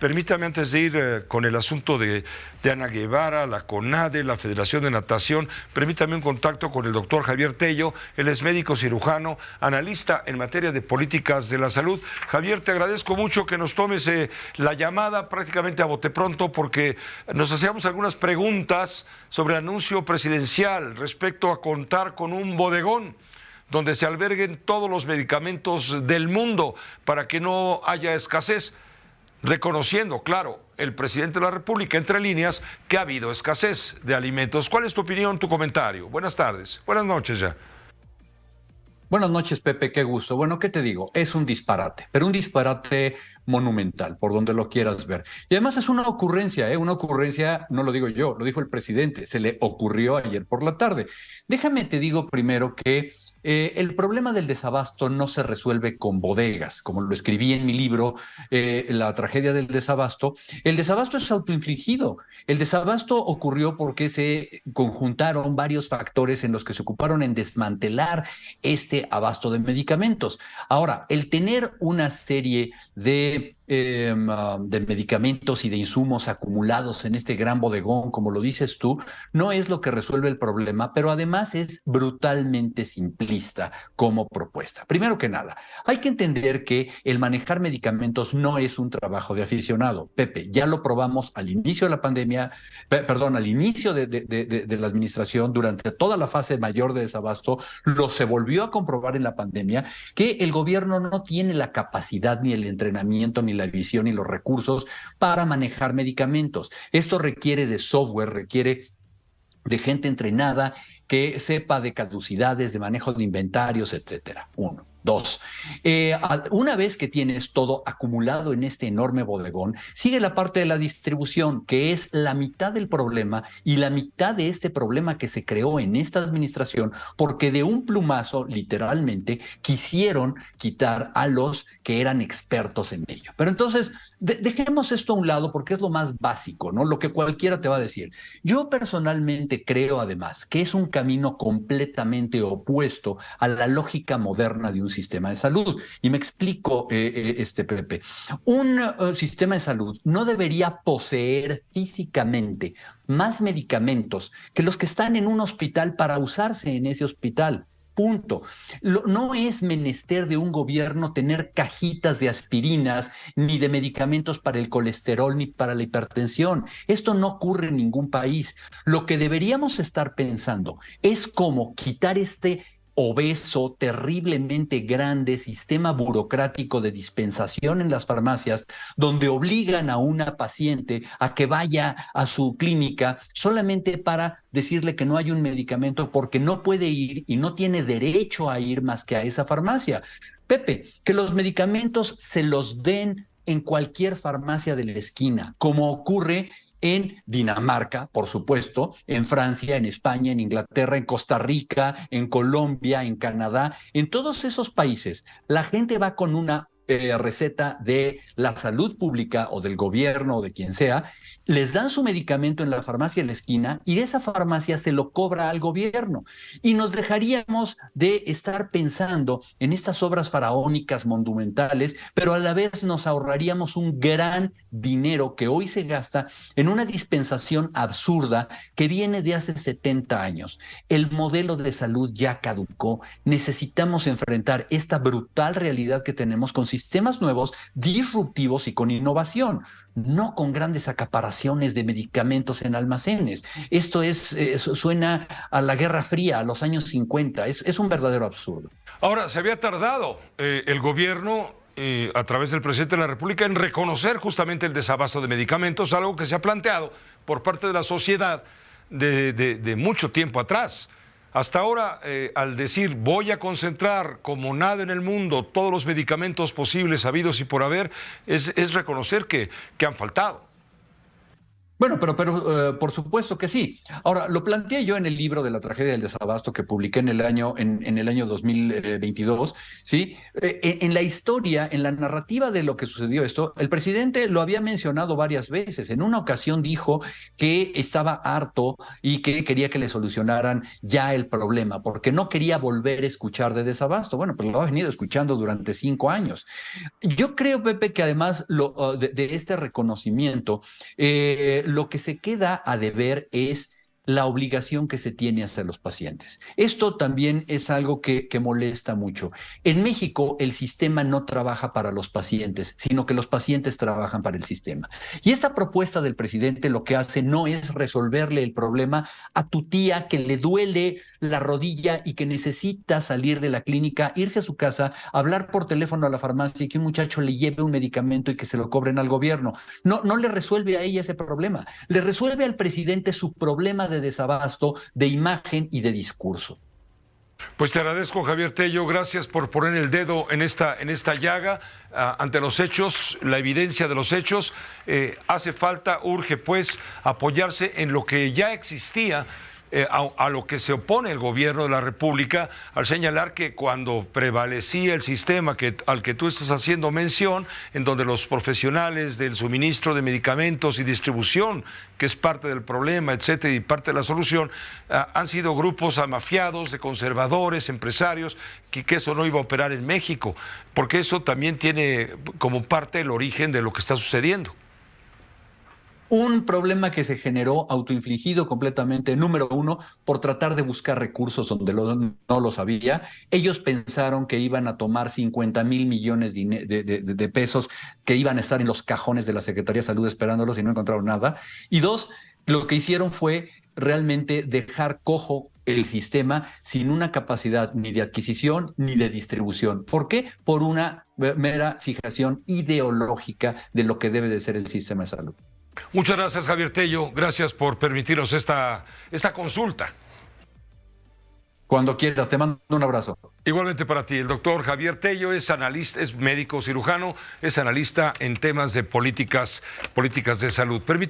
Permítame antes de ir con el asunto de Ana Guevara, la CONADE, la Federación de Natación, permítame un contacto con el doctor Javier Tello. Él es médico cirujano, analista en materia de políticas de la salud. Javier, te agradezco mucho que nos tomes la llamada prácticamente a bote pronto, porque nos hacíamos algunas preguntas sobre el anuncio presidencial respecto a contar con un bodegón donde se alberguen todos los medicamentos del mundo para que no haya escasez, reconociendo, claro, el presidente de la República, entre líneas, que ha habido escasez de alimentos. ¿Cuál es tu opinión, tu comentario? Buenas tardes, buenas noches ya. Buenas noches, Pepe, qué gusto. Bueno, ¿qué te digo? Es un disparate, pero un disparate monumental, por donde lo quieras ver. Y además es una ocurrencia, ¿eh? Una ocurrencia, no lo digo yo, lo dijo el presidente, se le ocurrió ayer por la tarde. Déjame te digo primero que el problema del desabasto no se resuelve con bodegas, como lo escribí en mi libro, La tragedia del desabasto. El desabasto es autoinfligido. El desabasto ocurrió porque se conjuntaron varios factores en los que se ocuparon en desmantelar este abasto de medicamentos. Ahora, el tener una serie de medicamentos y de insumos acumulados en este gran bodegón, como lo dices tú, no es lo que resuelve el problema, pero además es brutalmente simplista como propuesta. Primero que nada, hay que entender que el manejar medicamentos no es un trabajo de aficionado. Pepe, ya lo probamos al inicio de la pandemia, perdón, al inicio de la administración, durante toda la fase mayor de desabasto, se volvió a comprobar en la pandemia que el gobierno no tiene la capacidad, ni el entrenamiento, ni la visión, ni los recursos para manejar medicamentos. Esto requiere de software, requiere de gente entrenada que sepa de caducidades, de manejo de inventarios, etcétera. Uno. Dos, una vez que tienes todo acumulado en este enorme bodegón, sigue la parte de la distribución, que es la mitad del problema y la mitad de este problema que se creó en esta administración, porque de un plumazo, literalmente, quisieron quitar a los que eran expertos en ello. Pero entonces, dejemos esto a un lado porque es lo más básico, ¿no? Lo que cualquiera te va a decir. Yo personalmente creo, además, que es un camino completamente opuesto a la lógica moderna de un sistema de salud. Y me explico, Pepe. Un sistema de salud no debería poseer físicamente más medicamentos que los que están en un hospital para usarse en ese hospital. Punto. No es menester de un gobierno tener cajitas de aspirinas, ni de medicamentos para el colesterol, ni para la hipertensión. Esto no ocurre en ningún país. Lo que deberíamos estar pensando es cómo quitar este obeso, terriblemente grande sistema burocrático de dispensación en las farmacias, donde obligan a una paciente a que vaya a su clínica solamente para decirle que no hay un medicamento porque no puede ir y no tiene derecho a ir más que a esa farmacia. Pepe, que los medicamentos se los den en cualquier farmacia de la esquina, como ocurre en Dinamarca, por supuesto, en Francia, en España, en Inglaterra, en Costa Rica, en Colombia, en Canadá. En todos esos países, la gente va con una receta de la salud pública o del gobierno o de quien sea, les dan su medicamento en la farmacia de la esquina y de esa farmacia se lo cobra al gobierno. Y nos dejaríamos de estar pensando en estas obras faraónicas monumentales, pero a la vez nos ahorraríamos un gran dinero que hoy se gasta en una dispensación absurda que viene de hace 70 años. El modelo de salud ya caducó. Necesitamos enfrentar esta brutal realidad que tenemos con sistemas nuevos, disruptivos y con innovación, no con grandes acaparaciones de medicamentos en almacenes. Esto suena a la Guerra Fría, a los años 50. Es un verdadero absurdo. Ahora, se había tardado el gobierno a través del presidente de la República en reconocer justamente el desabasto de medicamentos, algo que se ha planteado por parte de la sociedad de mucho tiempo atrás. Hasta ahora, al decir voy a concentrar como nada en el mundo todos los medicamentos posibles, habidos y por haber, es reconocer que han faltado. Bueno, pero por supuesto que sí. Ahora, lo planteé yo en el libro de la tragedia del desabasto que publiqué en el año 2022, ¿sí? En la historia, en la narrativa de lo que sucedió esto, el presidente lo había mencionado varias veces. En una ocasión dijo que estaba harto y que quería que le solucionaran ya el problema, porque no quería volver a escuchar de desabasto. Bueno, pues lo ha venido escuchando durante 5 años. Yo creo, Pepe, que además de este reconocimiento, lo que se queda a deber es la obligación que se tiene hacia los pacientes. Esto también es algo que molesta mucho. En México, el sistema no trabaja para los pacientes, sino que los pacientes trabajan para el sistema. Y esta propuesta del presidente lo que hace no es resolverle el problema a tu tía que le duele la rodilla y que necesita salir de la clínica, irse a su casa, hablar por teléfono a la farmacia y que un muchacho le lleve un medicamento y que se lo cobren al gobierno. No le resuelve a ella ese problema, le resuelve al presidente su problema de desabasto, de imagen y de discurso. Pues te agradezco, Javier Tello, gracias por poner el dedo en esta llaga, ante los hechos, la evidencia de los hechos. Hace falta, urge pues apoyarse en lo que ya existía, a lo que se opone el gobierno de la República, al señalar que cuando prevalecía el sistema al que tú estás haciendo mención, en donde los profesionales del suministro de medicamentos y distribución, que es parte del problema, etcétera, y parte de la solución, han sido grupos amafiados de conservadores, empresarios, que eso no iba a operar en México, porque eso también tiene como parte el origen de lo que está sucediendo. Un problema que se generó autoinfligido completamente, número uno, por tratar de buscar recursos donde no los había. Ellos pensaron que iban a tomar 50,000 millones de pesos que iban a estar en los cajones de la Secretaría de Salud esperándolos y no encontraron nada. Y dos, lo que hicieron fue realmente dejar cojo el sistema sin una capacidad ni de adquisición ni de distribución. ¿Por qué? Por una mera fijación ideológica de lo que debe de ser el sistema de salud. Muchas gracias, Javier Tello. Gracias por permitirnos esta consulta. Cuando quieras, te mando un abrazo. Igualmente para ti. El doctor Javier Tello es analista, es médico cirujano, es analista en temas de políticas de salud.